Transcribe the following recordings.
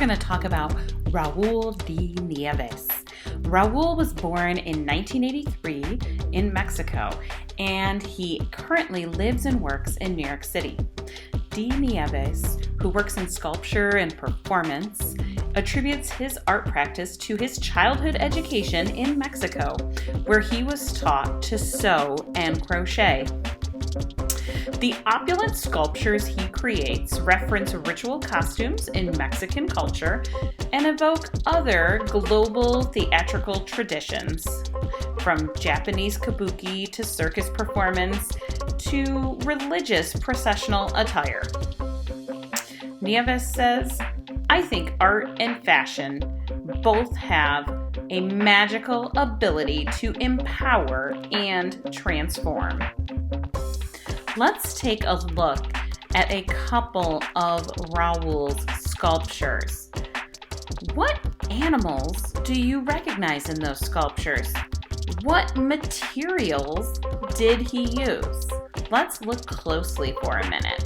going to talk about Raúl de Nieves. Raúl was born in 1983 in Mexico, and he currently lives and works in New York City. De Nieves, who works in sculpture and performance, attributes his art practice to his childhood education in Mexico, where he was taught to sew and crochet. The opulent sculptures he creates reference ritual costumes in Mexican culture and evoke other global theatrical traditions, from Japanese kabuki to circus performance to religious processional attire. Nieves says, "I think art and fashion both have a magical ability to empower and transform." Let's take a look at a couple of Raúl's sculptures. What animals do you recognize in those sculptures? What materials did he use? Let's look closely for a minute.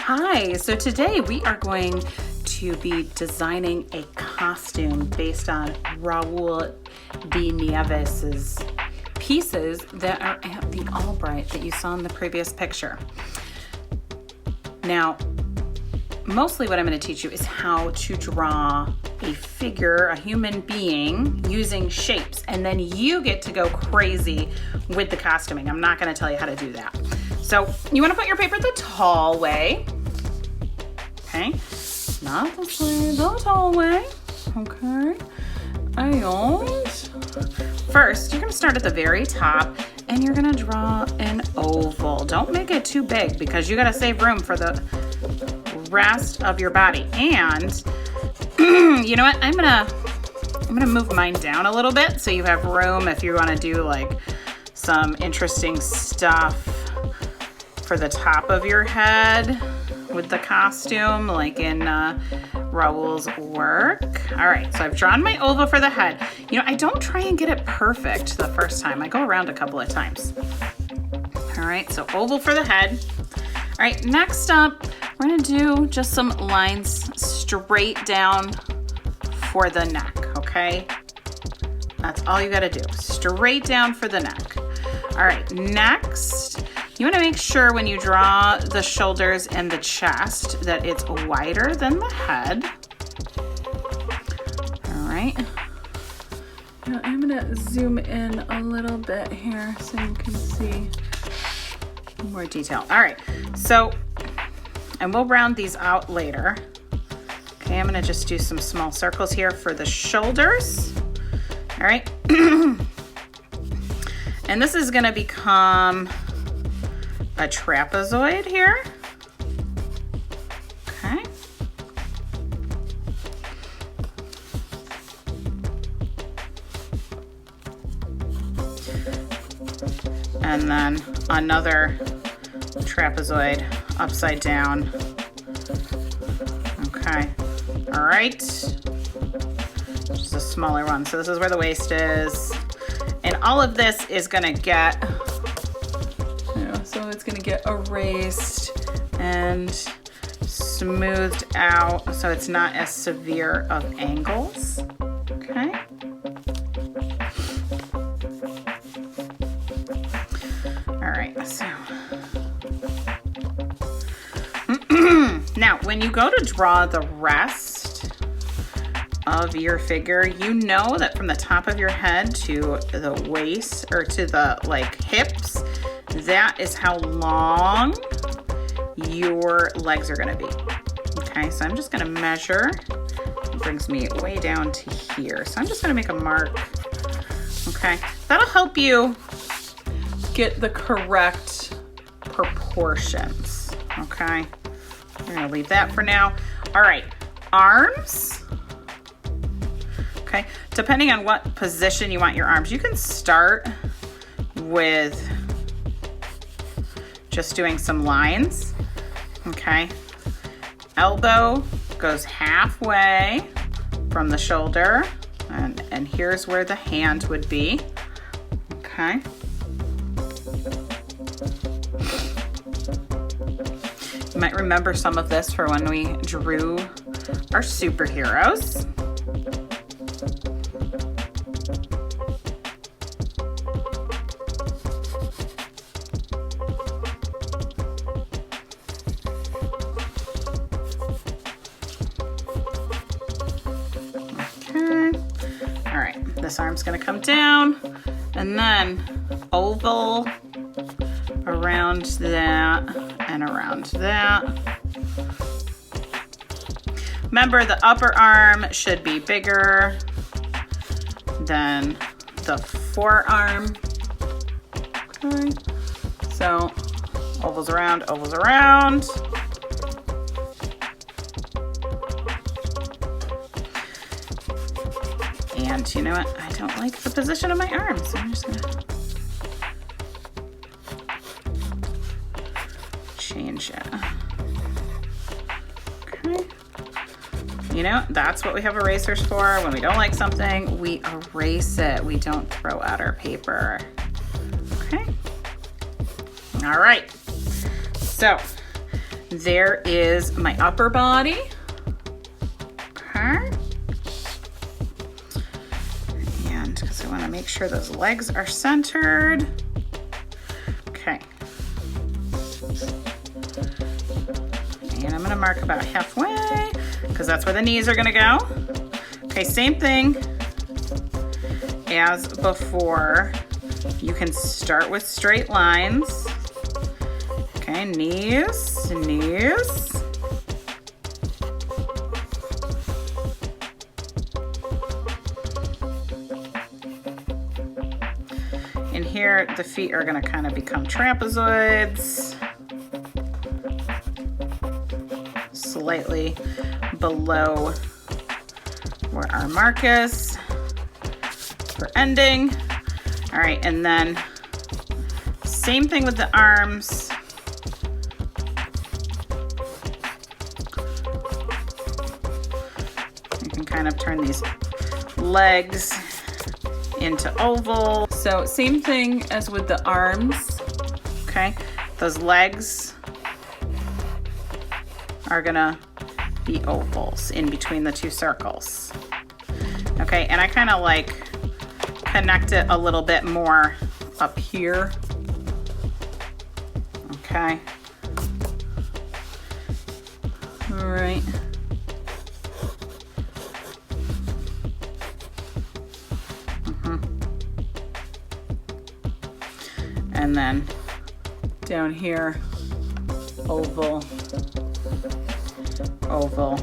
Hi, so today we are going to be designing a costume based on Raúl de Nieves's pieces that are at the Albright that you saw in the previous picture. Now, mostly what I'm going to teach you is how to draw a figure, a human being, using shapes, and then you get to go crazy with the costuming. I'm not going to tell you how to do that. So you want to put your paper the tall way. Okay, not this way, the tall way. Okay, and first you're going to start at the very top and you're going to draw an oval. Don't make it too big because you got to save room for the rest of your body. And you know what? I'm gonna move mine down a little bit so you have room if you want to do like some interesting stuff for the top of your head with the costume, like in Raúl's work. All right, so I've drawn my oval for the head. You know, I don't try and get it perfect the first time. I go around a couple of times. All right, so oval for the head. All right, next up, we're gonna do just some lines straight down for the neck, okay? That's all you gotta do, straight down for the neck. All right, next, you wanna make sure when you draw the shoulders and the chest that it's wider than the head. All right. Now I'm gonna zoom in a little bit here so you can see more detail. All right, so, and we'll round these out later. Okay, I'm gonna just do some small circles here for the shoulders. All right. And this is gonna become a trapezoid here. Okay. And then another trapezoid upside down. Okay, all right. Just a smaller one. So this is where the waist is. And all of this is gonna get, so it's gonna get erased and smoothed out so it's not as severe of angles, okay? All right, so. Now, when you go to draw the rest of your figure, you know that from the top of your head to the waist or to the like hips, that is how long your legs are gonna be. Okay, so I'm just gonna measure. It brings me way down to here. So I'm just gonna make a mark. Okay, that'll help you get the correct proportions. Okay, I'm gonna leave that for now. All right, arms. Okay, depending on what position you want your arms, you can start with just doing some lines. Okay, elbow goes halfway from the shoulder, and here's where the hand would be. Okay. You might remember some of this for when we drew our superheroes. This arm's gonna come down and then oval around that and around that. Remember, the upper arm should be bigger than the forearm. Okay. So ovals around, ovals around. And you know what? I don't like the position of my arm, so I'm just gonna change it. Okay. You know, that's what we have erasers for. When we don't like something, we erase it. We don't throw out our paper. Okay. All right. So there is my upper body. Okay. Because I want to make sure those legs are centered. Okay. And I'm going to mark about halfway because that's where the knees are going to go. Okay, same thing as before. You can start with straight lines. Okay, knees, knees. And here, the feet are gonna kind of become trapezoids, slightly below where our mark is for ending. All right, and then same thing with the arms. You can kind of turn these legs into oval. So same thing as with the arms, okay? Those legs are gonna be ovals in between the two circles. Okay, and I kind of like connect it a little bit more up here. Okay. All right. And then down here, oval, oval.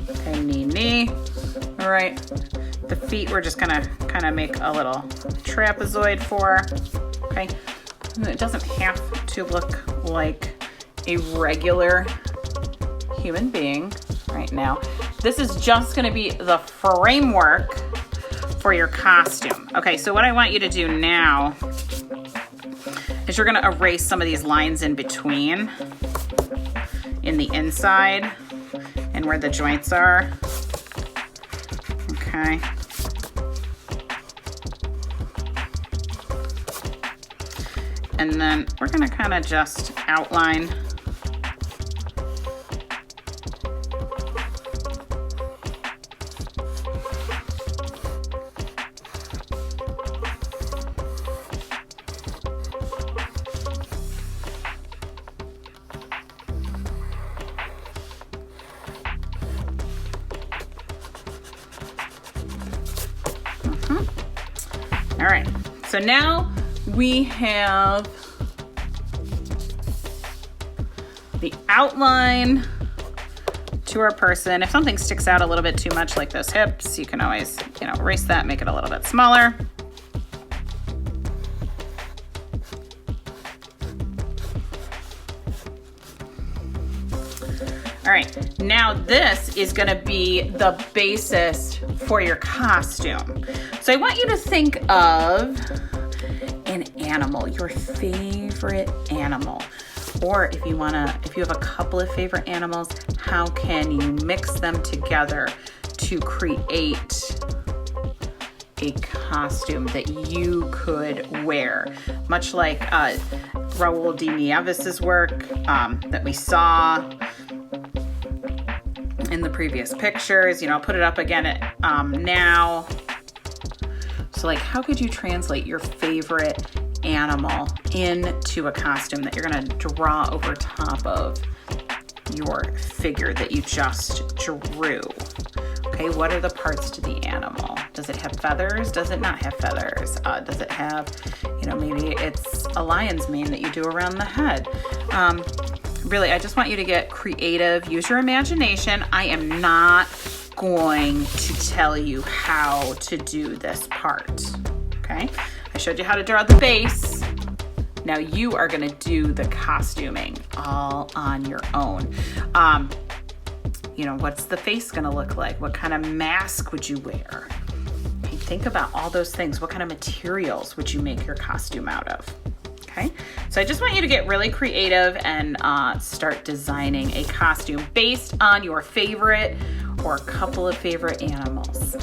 Okay, knee, knee. All right. The feet we're just gonna kind of make a little trapezoid for. Okay. And it doesn't have to look like a regular human being right now. This is just gonna be the framework for your costume. Okay, so what I want you to do now is you're gonna erase some of these lines in between, in the inside and where the joints are. Okay. And then we're gonna kind of just outline . All right, so now we have the outline to our person. If something sticks out a little bit too much, like those hips, you can always, erase that, make it a little bit smaller. All right, now this is gonna be the basis for your costume. So I want you to think of an animal, your favorite animal. Or if you have a couple of favorite animals, how can you mix them together to create a costume that you could wear, much like Raúl de Nieves' work that we saw in the previous pictures. I'll put it up again now. So like, how could you translate your favorite animal into a costume that you're gonna draw over top of your figure that you just drew? Okay, what are the parts to the animal? Does it have feathers? Does it not have feathers? Does it have, maybe it's a lion's mane that you do around the head. Really, I just want you to get creative, use your imagination. I am not going to tell you how to do this part, okay? I showed you how to draw the base. Now you are gonna do the costuming all on your own. What's the face gonna look like? What kind of mask would you wear? Okay, think about all those things. What kind of materials would you make your costume out of? Okay, so I just want you to get really creative and start designing a costume based on your favorite or a couple of favorite animals.